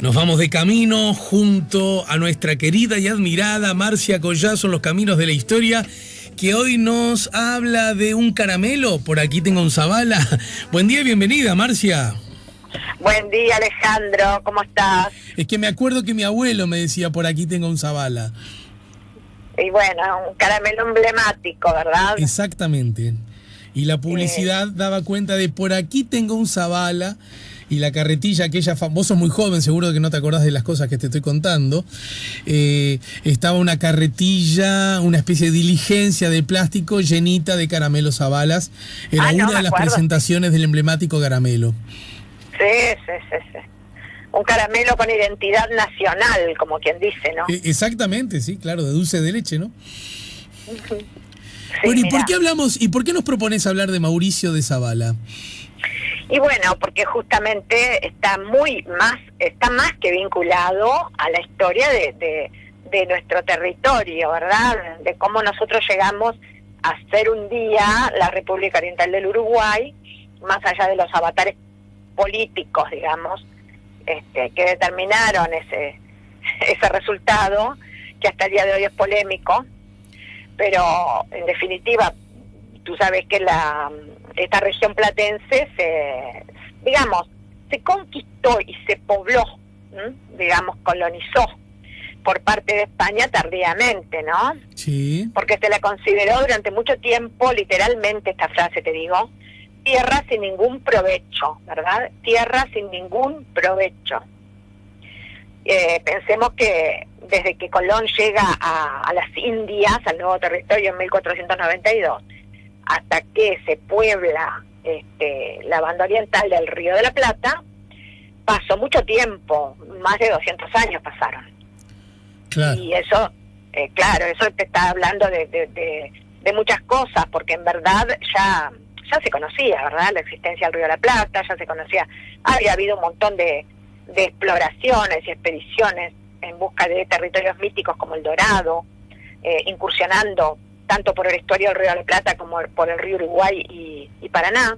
Nos vamos de camino junto a nuestra querida y admirada Marcia Collazo en los caminos de la historia, que hoy nos habla de un caramelo. Por aquí tengo un Zabala. Buen día y bienvenida, Marcia. Buen día, Alejandro, ¿cómo estás? Es que me acuerdo que mi abuelo me decía, por aquí tengo un Zabala. Y bueno, un caramelo emblemático, ¿verdad? Exactamente. Y la publicidad daba cuenta de por aquí tengo un Zabala. Y la carretilla aquella, vos sos muy joven, seguro que no te acordás de las cosas que te estoy contando. Estaba una carretilla, una especie de diligencia de plástico llenita de caramelos Zabalas. Era una de las presentaciones del emblemático caramelo. Sí. Un caramelo con identidad nacional, como quien dice, ¿no? Exactamente, sí, claro, de dulce de leche, ¿no? Sí, bueno, ¿y mirá. por qué hablamos, y por qué nos propones hablar de Mauricio de Zabala? Y bueno, porque justamente está más que vinculado a la historia de nuestro territorio, ¿verdad? De cómo nosotros llegamos a ser un día la República Oriental del Uruguay, más allá de los avatares políticos, digamos, que determinaron ese resultado, que hasta el día de hoy es polémico, pero en definitiva, tú sabes que esta región platense se conquistó y se pobló, digamos, colonizó por parte de España tardíamente, ¿no? Sí. Porque se la consideró durante mucho tiempo, literalmente esta frase te digo, tierra sin ningún provecho, ¿verdad? Tierra sin ningún provecho. Pensemos que desde que Colón llega a las Indias, al nuevo territorio en 1492, hasta que se puebla la banda oriental del Río de la Plata, pasó mucho tiempo, más de 200 años pasaron. Claro. Y eso, eso te está hablando de muchas cosas, porque en verdad ya se conocía, ¿verdad? La existencia del Río de la Plata, ya se conocía, había habido un montón de exploraciones y expediciones en busca de territorios místicos como el Dorado, incursionando tanto por el estuario del Río de la Plata como por el río Uruguay y Paraná.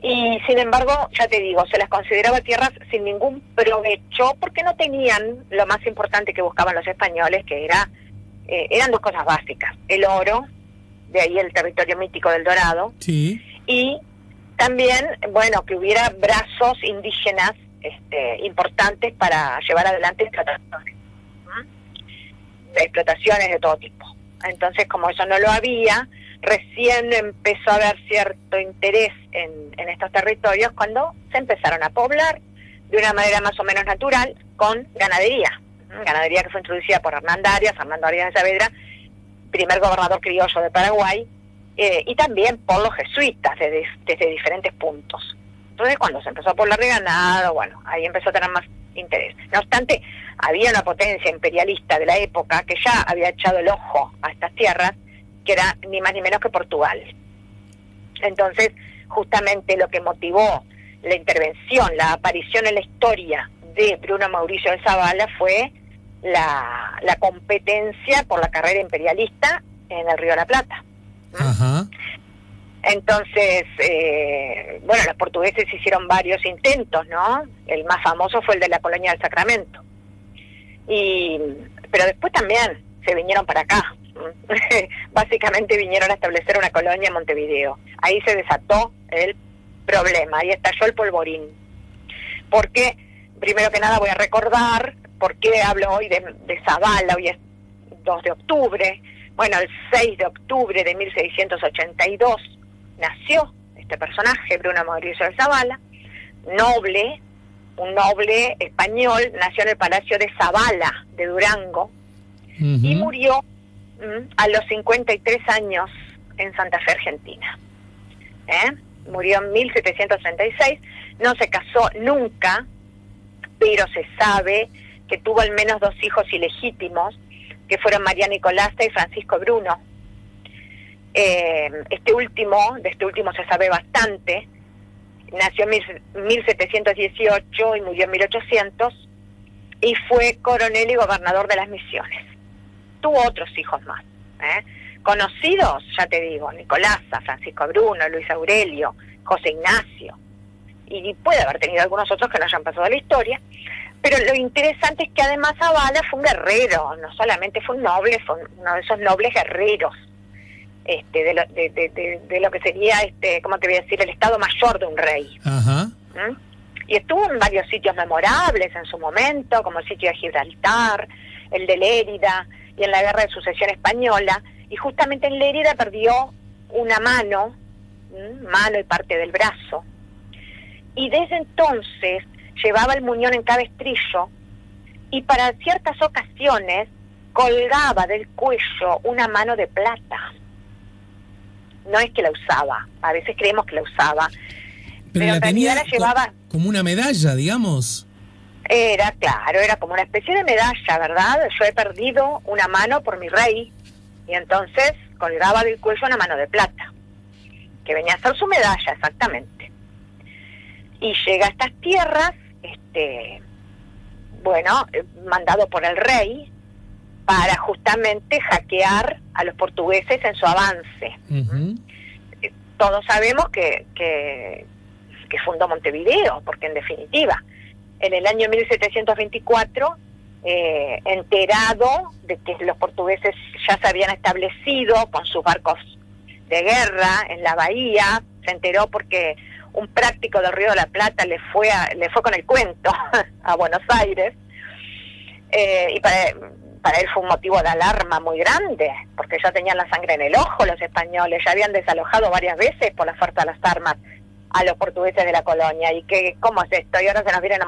Y sin embargo, ya te digo, se las consideraba tierras sin ningún provecho porque no tenían lo más importante que buscaban los españoles, que eran dos cosas básicas: el oro, de ahí el territorio mítico del Dorado, Sí. y también, bueno, que hubiera brazos indígenas importantes para llevar adelante explotaciones de todo tipo. Entonces, como eso no lo había, recién empezó a haber cierto interés en estos territorios cuando se empezaron a poblar de una manera más o menos natural con ganadería. Ganadería que fue introducida por Fernando Arias de Saavedra, primer gobernador criollo de Paraguay, y también por los jesuitas desde diferentes puntos. Entonces, cuando se empezó a poblar de ganado, bueno, ahí empezó a tener más interés. No obstante, había una potencia imperialista de la época que ya había echado el ojo a estas tierras, que era ni más ni menos que Portugal. Entonces, justamente lo que motivó la intervención, la aparición en la historia de Bruno Mauricio de Zabala fue la competencia por la carrera imperialista en el Río de la Plata. Ajá. Entonces, los portugueses hicieron varios intentos, ¿no? El más famoso fue el de la Colonia del Sacramento. Pero después también se vinieron para acá. Básicamente vinieron a establecer una colonia en Montevideo. Ahí se desató el problema, ahí estalló el polvorín. Porque, primero que nada, voy a recordar por qué hablo hoy de Zabala. Hoy es 2 de octubre. Bueno, el 6 de octubre de 1682 nació este personaje, Bruno Mauricio de Zabala, un noble español, nació en el Palacio de Zabala de Durango, y murió a los 53 años en Santa Fe, Argentina. Murió en 1736, no se casó nunca, pero se sabe que tuvo al menos 2 hijos ilegítimos, que fueron María Nicolasa y Francisco Bruno. De este último se sabe bastante. Nació en 1718 y murió en 1800, y fue coronel y gobernador de las Misiones. Tuvo otros hijos más, conocidos, ya te digo: Nicolasa, Francisco Bruno, Luis Aurelio, José Ignacio, y puede haber tenido algunos otros que no hayan pasado a la historia, Pero lo interesante es que además Zavala fue un guerrero, no solamente fue un noble, fue uno de esos nobles guerreros, de lo que sería, ¿cómo te voy a decir?, el estado mayor de un rey. Ajá. ¿Mm? Y estuvo en varios sitios memorables en su momento, como el sitio de Gibraltar, el de Lérida, y en la Guerra de Sucesión Española, y justamente en Lérida perdió una mano y parte del brazo, y desde entonces llevaba el muñón en cabestrillo, y para ciertas ocasiones colgaba del cuello una mano de plata. No es que la usaba, a veces creemos que la usaba, pero la en tenía realidad la llevaba... como una medalla, digamos. Era como una especie de medalla, ¿verdad? Yo he perdido una mano por mi rey, y entonces colgaba del cuello una mano de plata, que venía a ser su medalla, exactamente. Y llega a estas tierras, mandado por el rey, para justamente hackear a los portugueses en su avance. Uh-huh. Todos sabemos que fundó Montevideo, porque en definitiva, en el año 1724, enterado de que los portugueses ya se habían establecido con sus barcos de guerra en la bahía, se enteró porque un práctico del Río de la Plata le fue con el cuento a Buenos Aires, y para él fue un motivo de alarma muy grande, porque ya tenían la sangre en el ojo los españoles, ya habían desalojado varias veces por la fuerza de las armas a los portugueses de la colonia, y que ¿cómo es esto? Y ahora se nos vienen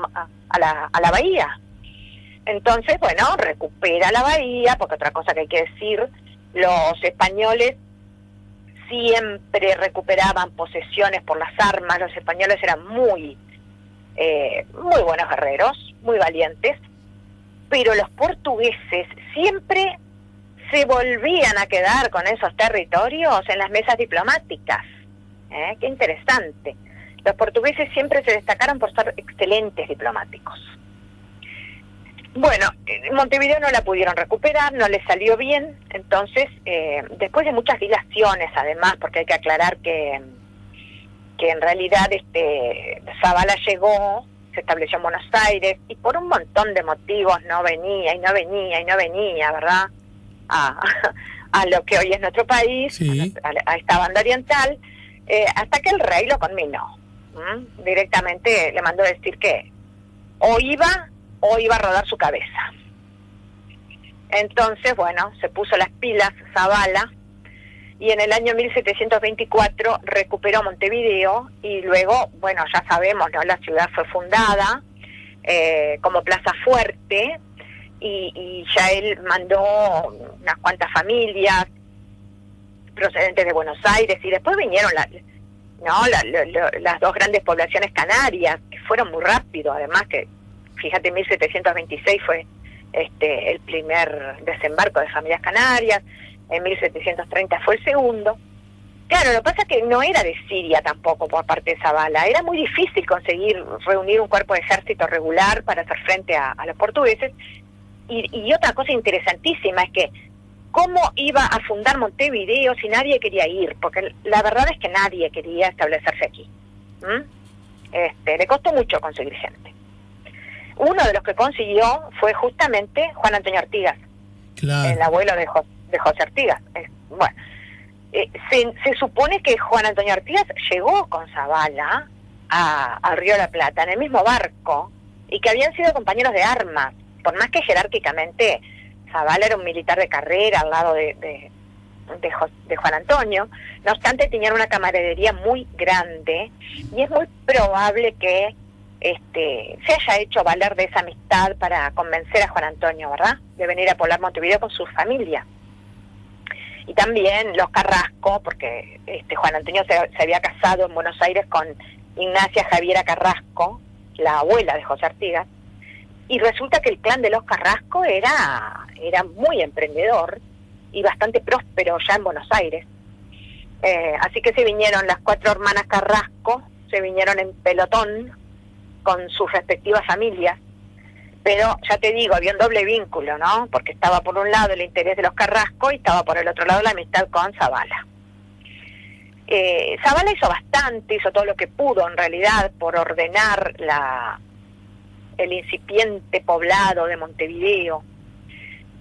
a la bahía. Entonces, recupera la bahía, porque otra cosa que hay que decir, los españoles siempre recuperaban posesiones por las armas. Los españoles eran muy buenos guerreros, muy valientes, pero los portugueses siempre se volvían a quedar con esos territorios en las mesas diplomáticas. Qué interesante. Los portugueses siempre se destacaron por ser excelentes diplomáticos. Bueno, Montevideo no la pudieron recuperar, no les salió bien, entonces, después de muchas dilaciones, además, porque hay que aclarar que en realidad Zavala llegó, se estableció en Buenos Aires, y por un montón de motivos no venía, ¿verdad?, a lo que hoy es nuestro país, sí, a esta banda oriental, hasta que el rey lo conminó. Directamente le mandó decir que o iba a rodar su cabeza. Entonces, se puso las pilas Zavala, y en el año 1724 recuperó Montevideo, y luego, ya sabemos, ¿no?, la ciudad fue fundada como Plaza Fuerte, y ya él mandó unas cuantas familias procedentes de Buenos Aires, y después vinieron las dos grandes poblaciones canarias, que fueron muy rápido, además que, fíjate, 1726 fue el primer desembarco de familias canarias, en 1730 fue el segundo. Claro, lo que pasa es que no era de Siria tampoco por parte de Zavala, era muy difícil conseguir reunir un cuerpo de ejército regular para hacer frente a los portugueses, y otra cosa interesantísima es que ¿cómo iba a fundar Montevideo si nadie quería ir? Porque la verdad es que nadie quería establecerse aquí. Le costó mucho conseguir gente. Uno de los que consiguió fue justamente Juan Antonio Artigas, claro, el abuelo de José Artigas. Se supone que Juan Antonio Artigas llegó con Zavala al Río de la Plata en el mismo barco, y que habían sido compañeros de armas, por más que jerárquicamente Zavala era un militar de carrera al lado de Juan Antonio. No obstante, tenían una camaradería muy grande, y es muy probable que se haya hecho valer de esa amistad para convencer a Juan Antonio, ¿verdad?, de venir a poblar Montevideo con su familia. Y también los Carrasco, porque Juan Antonio se había casado en Buenos Aires con Ignacia Javiera Carrasco, la abuela de José Artigas, y resulta que el clan de los Carrasco era muy emprendedor y bastante próspero ya en Buenos Aires. Así que se vinieron las 4 hermanas Carrasco, se vinieron en pelotón con sus respectivas familias, pero ya te digo, había un doble vínculo, ¿no?, porque estaba por un lado el interés de los Carrasco y estaba por el otro lado la amistad con Zavala. Zavala hizo bastante, hizo todo lo que pudo en realidad por ordenar el incipiente poblado de Montevideo.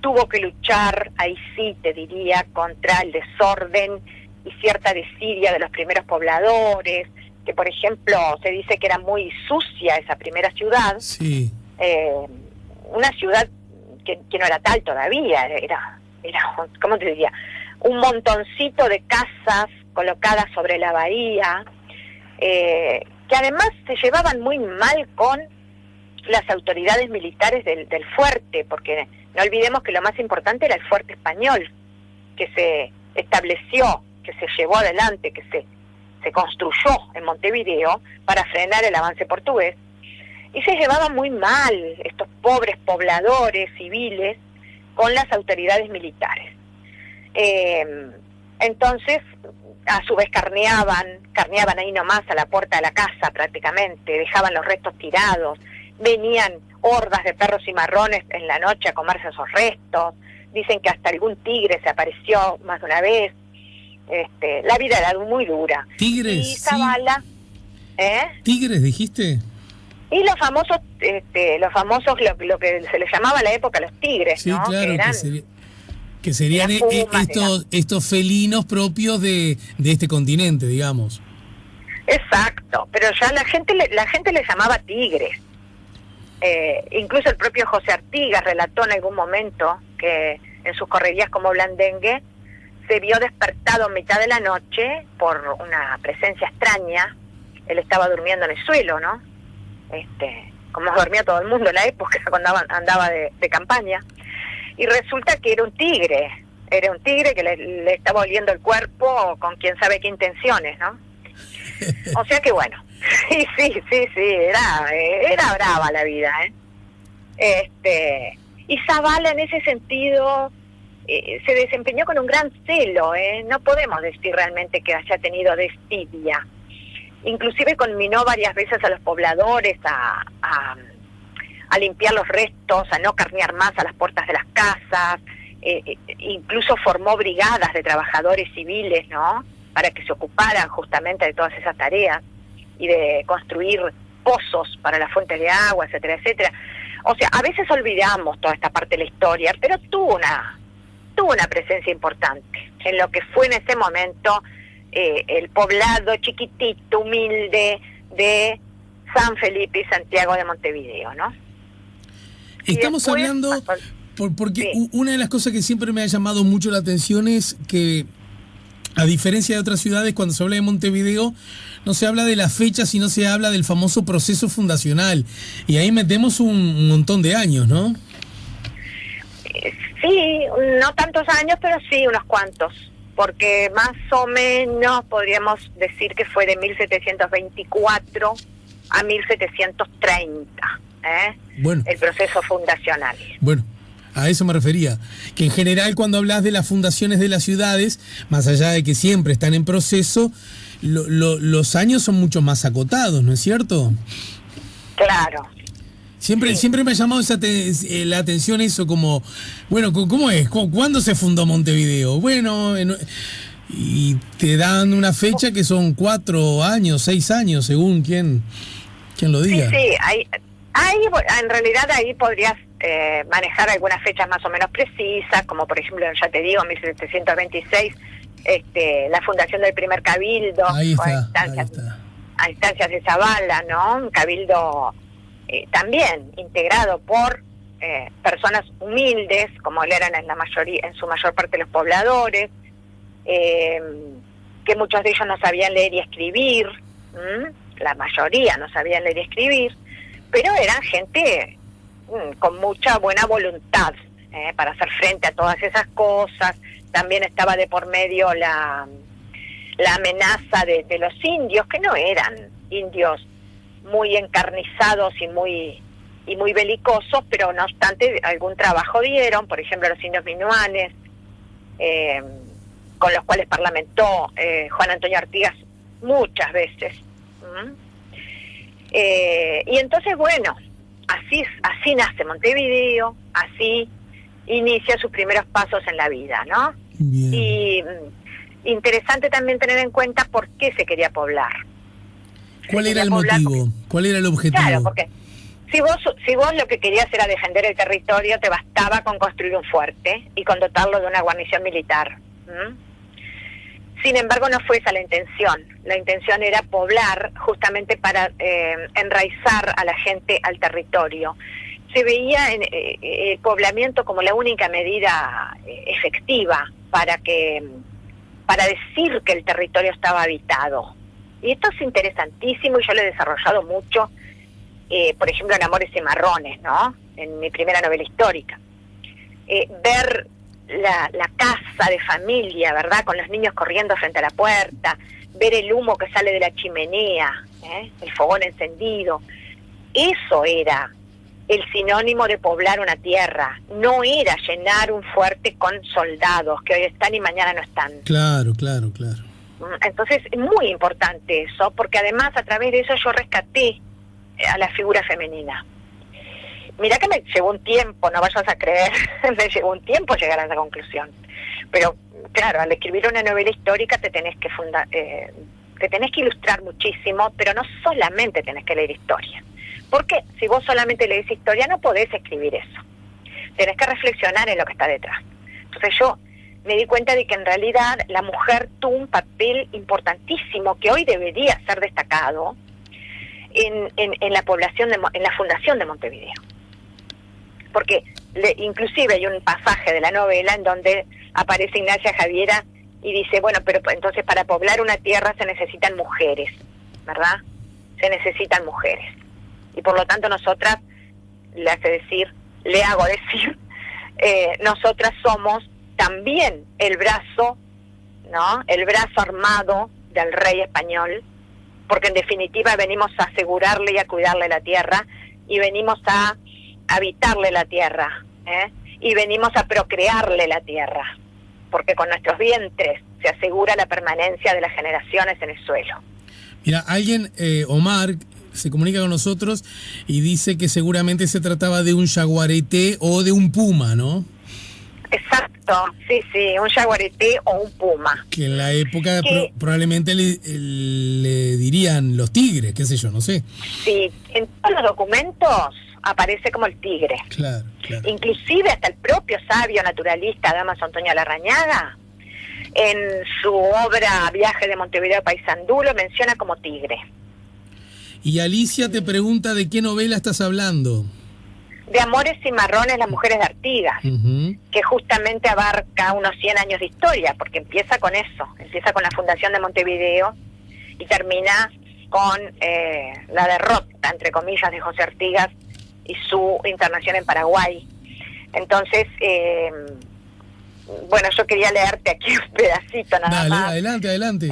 Tuvo que luchar, ahí sí te diría, contra el desorden y cierta desidia de los primeros pobladores, que por ejemplo se dice que era muy sucia esa primera ciudad. Sí. Una ciudad que no era tal todavía, era, ¿cómo te diría? Un montoncito de casas colocadas sobre la bahía, que además se llevaban muy mal con las autoridades militares del fuerte, porque no olvidemos que lo más importante era el fuerte español, que se estableció, que se llevó adelante, que se construyó en Montevideo para frenar el avance portugués, y se llevaban muy mal estos pobres pobladores civiles con las autoridades militares. Entonces, a su vez carneaban ahí nomás a la puerta de la casa prácticamente, dejaban los restos tirados, venían hordas de perros cimarrones en la noche a comerse esos restos, dicen que hasta algún tigre se apareció más de una vez. La vida era muy dura. ¿Tigres? Y Zavala, ¿Tigres dijiste? y los famosos, lo que se les llamaba a la época los tigres, sí, ¿no? Claro, que serían pumas, estos felinos propios de este continente, digamos. Exacto, pero ya la gente le llamaba tigres. Incluso el propio José Artigas relató en algún momento que en sus correrías como blandengue se vio despertado en mitad de la noche por una presencia extraña. Él estaba durmiendo en el suelo, ¿no? Como dormía todo el mundo en la época cuando andaba de campaña, y resulta que era un tigre que le estaba oliendo el cuerpo con quién sabe qué intenciones, ¿no? O sea que bueno, sí, era brava la vida, y Zavala en ese sentido se desempeñó con un gran celo, no podemos decir realmente que haya tenido desidia. Inclusive conminó varias veces a los pobladores a limpiar los restos, a no carnear más a las puertas de las casas, incluso formó brigadas de trabajadores civiles, ¿no?, para que se ocuparan justamente de todas esas tareas y de construir pozos para las fuentes de agua, etcétera, etcétera. O sea, a veces olvidamos toda esta parte de la historia, pero tuvo una presencia importante en lo que fue en ese momento el poblado chiquitito, humilde de San Felipe y Santiago de Montevideo, ¿no? Estamos después, hablando, porque sí, una de las cosas que siempre me ha llamado mucho la atención es que, a diferencia de otras ciudades, cuando se habla de Montevideo, no se habla de la fecha, sino se habla del famoso proceso fundacional. Y ahí metemos un montón de años, ¿no? Sí, no tantos años, pero sí unos cuantos, porque más o menos podríamos decir que fue de 1724 a 1730, Bueno, el proceso fundacional. Bueno, a eso me refería, que en general cuando hablas de las fundaciones de las ciudades, más allá de que siempre están en proceso, los años son mucho más acotados, ¿no es cierto? Claro. Siempre me ha llamado la atención eso, como, bueno, ¿cómo es? ¿Cuándo se fundó Montevideo? Bueno, y te dan una fecha que son 4 años, 6 años, según quién lo diga. Sí, ahí en realidad ahí podrías manejar algunas fechas más o menos precisas, como por ejemplo, ya te digo, 1726, la fundación del primer cabildo, ahí está. A instancias de Zavala, ¿no? Un cabildo también integrado por personas humildes, como él eran en su mayor parte los pobladores, que muchos de ellos no sabían leer y escribir, la mayoría no sabían leer y escribir, pero eran gente con mucha buena voluntad para hacer frente a todas esas cosas. También estaba de por medio la amenaza de los indios, que no eran indios muy encarnizados y muy belicosos, pero no obstante algún trabajo dieron, por ejemplo los indios minuanes, con los cuales parlamentó Juan Antonio Artigas muchas veces. Y entonces, bueno, así nace Montevideo, así inicia sus primeros pasos en la vida, ¿no? Bien. Y interesante también tener en cuenta por qué se quería poblar. ¿Cuál era el motivo? ¿Cuál era el objetivo? Claro, porque Si vos lo que querías era defender el territorio, te bastaba con construir un fuerte y con dotarlo de una guarnición militar. Sin embargo, no fue esa la intención. La intención era poblar justamente para enraizar a la gente al territorio. Se veía el poblamiento como la única medida efectiva para decir que el territorio estaba habitado. Y esto es interesantísimo y yo lo he desarrollado mucho, por ejemplo, en Amores y Marrones, ¿no? En mi primera novela histórica. Ver la casa de familia, ¿verdad? Con los niños corriendo frente a la puerta, ver el humo que sale de la chimenea, el fogón encendido. Eso era el sinónimo de poblar una tierra. No era llenar un fuerte con soldados que hoy están y mañana no están. Claro. Entonces es muy importante eso, porque además a través de eso yo rescaté a la figura femenina. Mirá que me llevó un tiempo, no vayas a creer, me llevó un tiempo llegar a esa conclusión. Pero claro, al escribir una novela histórica te tenés que ilustrar muchísimo, pero no solamente tenés que leer historia. Porque si vos solamente lees historia no podés escribir eso. Tenés que reflexionar en lo que está detrás. Entonces yo me di cuenta de que en realidad la mujer tuvo un papel importantísimo que hoy debería ser destacado en la población, en la fundación de Montevideo. Porque inclusive hay un pasaje de la novela en donde aparece Ignacia Javiera y dice, bueno, pero entonces para poblar una tierra se necesitan mujeres, ¿verdad? Se necesitan mujeres. Y por lo tanto nosotras, le hago decir, nosotras somos también el brazo, ¿no? El brazo armado del rey español, porque en definitiva venimos a asegurarle y a cuidarle la tierra, y venimos a habitarle la tierra, y venimos a procrearle la tierra, porque con nuestros vientres se asegura la permanencia de las generaciones en el suelo. Mira, alguien, Omar, se comunica con nosotros y dice que seguramente se trataba de un jaguarete o de un puma, ¿no? Exacto, sí, un jaguarete o un puma. Que en la época probablemente le dirían los tigres, qué sé yo, no sé. Sí, en todos los documentos aparece como el tigre. Claro. Inclusive hasta el propio sabio naturalista Dámaso Antonio Larrañaga, en su obra Viaje de Montevideo a Paysandú, lo menciona como tigre. Y Alicia te pregunta de qué novela estás hablando. De Amores y Marrones, las mujeres de Artigas, que justamente abarca unos 100 años de historia, porque empieza con eso, empieza con la fundación de Montevideo y termina con la derrota, entre comillas, de José Artigas y su internación en Paraguay. Entonces, bueno, yo quería leerte aquí un pedacito nada más. Adelante.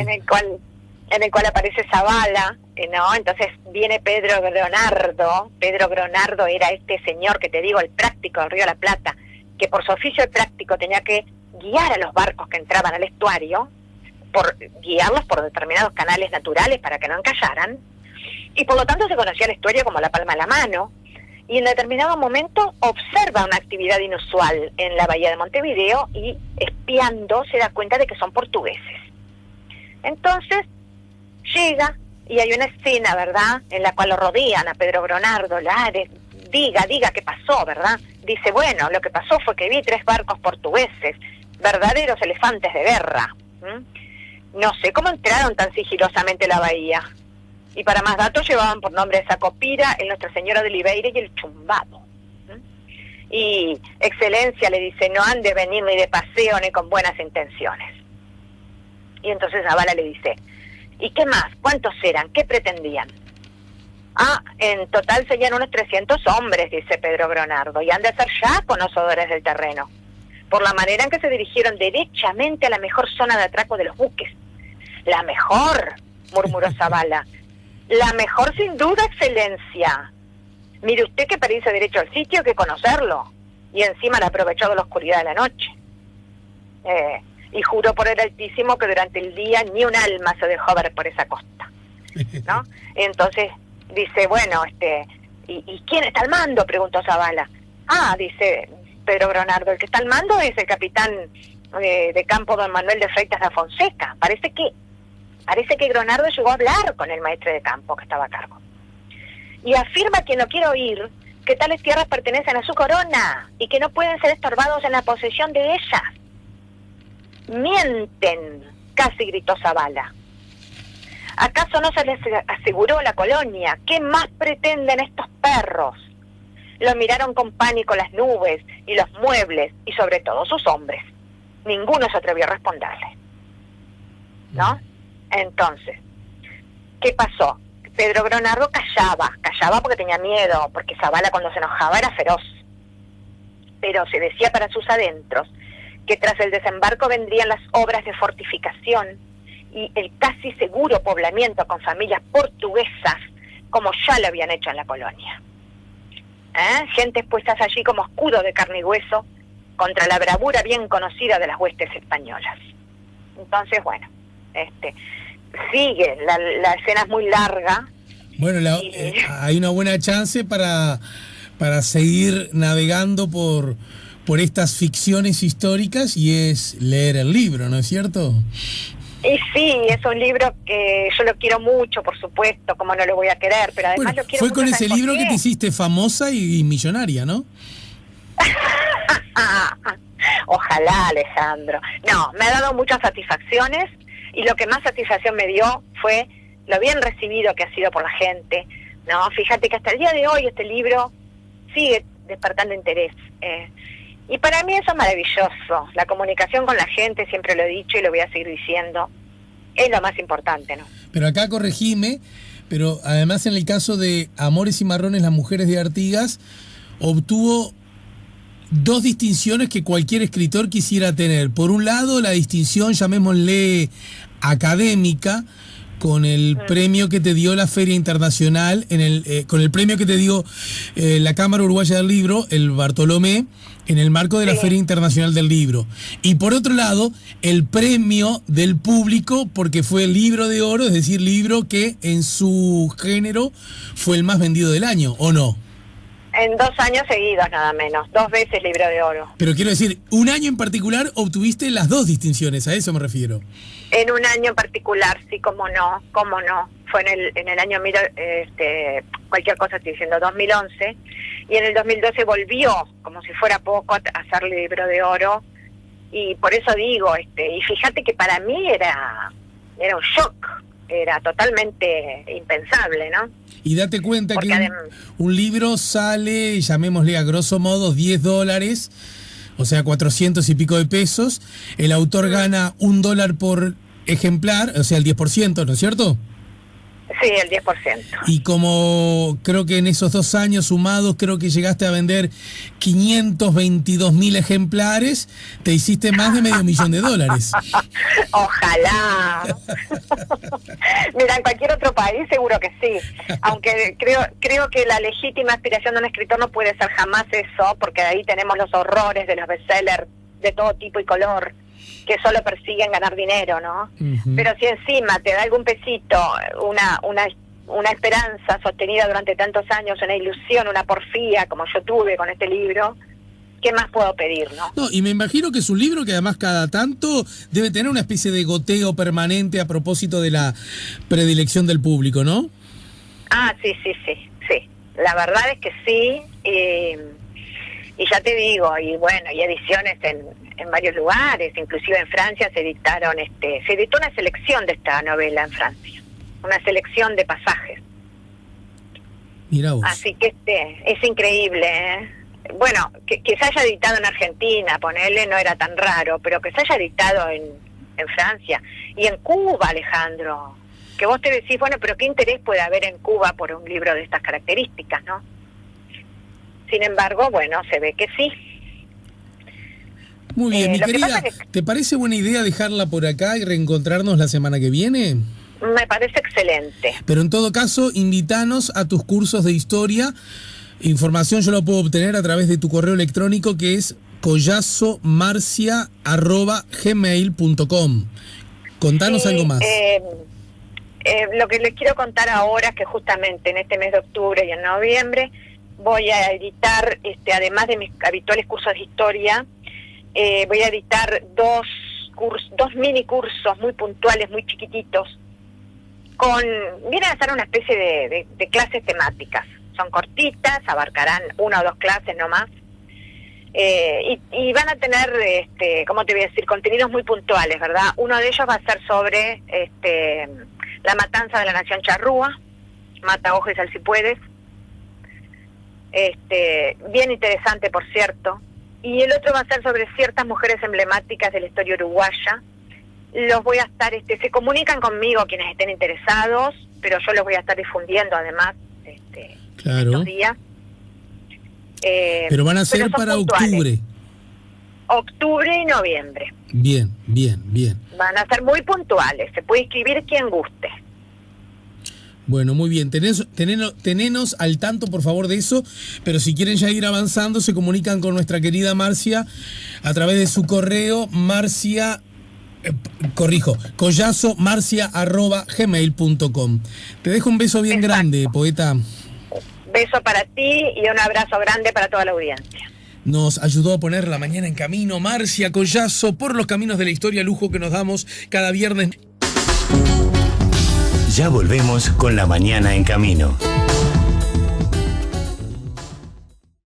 En el cual aparece Zavala, ¿no? Entonces viene Pedro Gronardo. Pedro Gronardo era este señor que te digo, el práctico del Río de la Plata, que por su oficio de práctico tenía que guiar a los barcos que entraban al estuario, guiarlos por determinados canales naturales para que no encallaran, y por lo tanto se conocía el estuario como la palma de la mano, y en determinado momento observa una actividad inusual en la bahía de Montevideo y espiando se da cuenta de que son portugueses. Entonces llega y hay una escena, ¿verdad?, en la cual lo rodean a Pedro Gronardo, diga qué pasó, ¿verdad? Dice, bueno, lo que pasó fue que vi 3 barcos portugueses, verdaderos elefantes de guerra. No sé cómo entraron tan sigilosamente a la bahía. Y para más datos llevaban por nombre Sacopira, el Nuestra Señora de Oliveira y el Chumbado. Y Excelencia le dice, no han de venir ni de paseo ni con buenas intenciones. Y entonces Zavala le dice, ¿y qué más? ¿Cuántos eran? ¿Qué pretendían? En total serían unos 300 hombres, dice Pedro Gronardo, y han de ser ya conocedores del terreno, por la manera en que se dirigieron derechamente a la mejor zona de atraco de los buques. La mejor, murmuró Zavala, la mejor sin duda, Excelencia. Mire usted que para irse derecho al sitio hay que conocerlo, y encima la aprovechó de la oscuridad de la noche. Y juró por el Altísimo que durante el día ni un alma se dejó ver por esa costa, ¿no? Entonces dice, bueno, ¿y quién está al mando?, preguntó Zavala. Dice Pedro Gronardo, el que está al mando es el capitán de campo don Manuel de Freitas da Fonseca. Parece que Gronardo llegó a hablar con el maestre de campo que estaba a cargo. y afirma quien lo quiere oír que tales tierras pertenecen a su corona y que no pueden ser estorbados en la posesión de ellas. Mienten, casi gritó Zavala. ¿Acaso no se les aseguró la colonia? ¿Qué más pretenden estos perros? Lo miraron con pánico las nubes y los muebles y sobre todo sus hombres. Ninguno se atrevió a responderle, ¿no? Entonces, ¿qué pasó? Pedro Gronardo callaba porque tenía miedo, porque Zavala cuando se enojaba era feroz. Pero se decía para sus adentros que tras el desembarco vendrían las obras de fortificación y el casi seguro poblamiento con familias portuguesas, como ya lo habían hecho en la colonia. Gentes puestas allí como escudo de carne y hueso contra la bravura bien conocida de las huestes españolas. Entonces, bueno, sigue, la escena es muy larga. Bueno, hay una buena chance para seguir navegando por estas ficciones históricas y es leer el libro, ¿no es cierto? Y sí, es un libro que yo lo quiero mucho, por supuesto, como no lo voy a querer, pero además lo quiero fue mucho. Con ese libro que te hiciste famosa y millonaria, ¿no? Ojalá, Alejandro. No, me ha dado muchas satisfacciones y lo que más satisfacción me dio fue lo bien recibido que ha sido por la gente, ¿no? Fíjate que hasta el día de hoy este libro sigue despertando interés. Y para mí eso es maravilloso. La comunicación con la gente, siempre lo he dicho y lo voy a seguir diciendo, es lo más importante, ¿no? Pero acá corregime, pero además en el caso de Amores y Marrones, las mujeres de Artigas, obtuvo 2 distinciones que cualquier escritor quisiera tener. Por un lado, la distinción, llamémosle académica, con el premio que te dio la Feria Internacional, con el premio que te dio la Cámara Uruguaya del Libro, el Bartolomé, en el marco de la Feria Internacional del Libro. Y por otro lado, el premio del público, porque fue el libro de oro, es decir, libro que en su género fue el más vendido del año, ¿o no? En 2 años seguidos, nada menos. 2 veces libro de oro. Pero quiero decir, un año en particular obtuviste las 2 distinciones, a eso me refiero. En un año en particular, sí, cómo no. Fue en el año, cualquier cosa estoy diciendo, 2011, y en el 2012 volvió, como si fuera poco, a hacer libro de oro, y por eso digo, y fíjate que para mí era un shock, era totalmente impensable, ¿no? Y date cuenta que un libro sale, llamémosle a grosso modo, $10, o sea, 400 y pico de pesos. El autor gana $1 por ejemplar, o sea, el 10%, ¿no es cierto? Sí, el 10%. Y como creo que en esos 2 años sumados, creo que llegaste a vender 522.000 ejemplares, te hiciste más de $500.000. Ojalá. Mira, en cualquier otro país seguro que sí. Aunque creo que la legítima aspiración de un escritor no puede ser jamás eso, porque ahí tenemos los horrores de los bestsellers de todo tipo y color, que solo persiguen ganar dinero, ¿no? Uh-huh. Pero si encima te da algún pesito, una esperanza sostenida durante tantos años, una ilusión, una porfía, como yo tuve con este libro, ¿qué más puedo pedir, no? No, y me imagino que es un libro que además cada tanto debe tener una especie de goteo permanente a propósito de la predilección del público, ¿no? Ah, sí. La verdad es que sí, y ya te digo, y bueno, y ediciones en varios lugares, inclusive en Francia se editó una selección de esta novela en Francia, una selección de pasajes. Mirá vos. Así que es increíble, ¿eh? Bueno, que se haya editado en Argentina, ponele, no era tan raro, pero que se haya editado en Francia y en Cuba, Alejandro, que vos te decís, bueno, pero ¿qué interés puede haber en Cuba por un libro de estas características, no? Sin embargo, bueno, se ve que sí. Muy bien, mi querida, ¿te parece buena idea dejarla por acá y reencontrarnos la semana que viene? Me parece excelente. Pero en todo caso, invítanos a tus cursos de historia. Información yo la puedo obtener a través de tu correo electrónico, que es collazomarcia@gmail.com. Contanos algo más. Lo que les quiero contar ahora es que justamente en este mes de octubre y en noviembre voy a editar, además de mis habituales cursos de historia, voy a editar dos mini cursos muy puntuales, muy chiquititos, vienen a ser una especie de clases temáticas. Son cortitas, abarcarán 1 o 2 clases nomás. Y van a tener, ¿cómo te voy a decir? Contenidos muy puntuales, ¿verdad? Uno de ellos va a ser sobre la matanza de la nación charrúa, Mata Ojo y Sal si puedes. Bien interesante, por cierto. Y el otro va a ser sobre ciertas mujeres emblemáticas de la historia uruguaya. Los voy a estar, se comunican conmigo quienes estén interesados, pero yo los voy a estar difundiendo además claro. estos días. Pero van a ser para puntuales. Octubre y noviembre. Bien, bien, bien. Van a ser muy puntuales, se puede inscribir quien guste. Bueno, muy bien, tenenos al tanto por favor de eso, pero si quieren ya ir avanzando se comunican con nuestra querida Marcia a través de su correo collazo@gmail.com. Te dejo un beso bien Exacto. grande, poeta. Beso para ti y un abrazo grande para toda la audiencia. Nos ayudó a poner la mañana en camino Marcia Collazo por los caminos de la historia, lujo que nos damos cada viernes. Ya volvemos con La Mañana en Camino.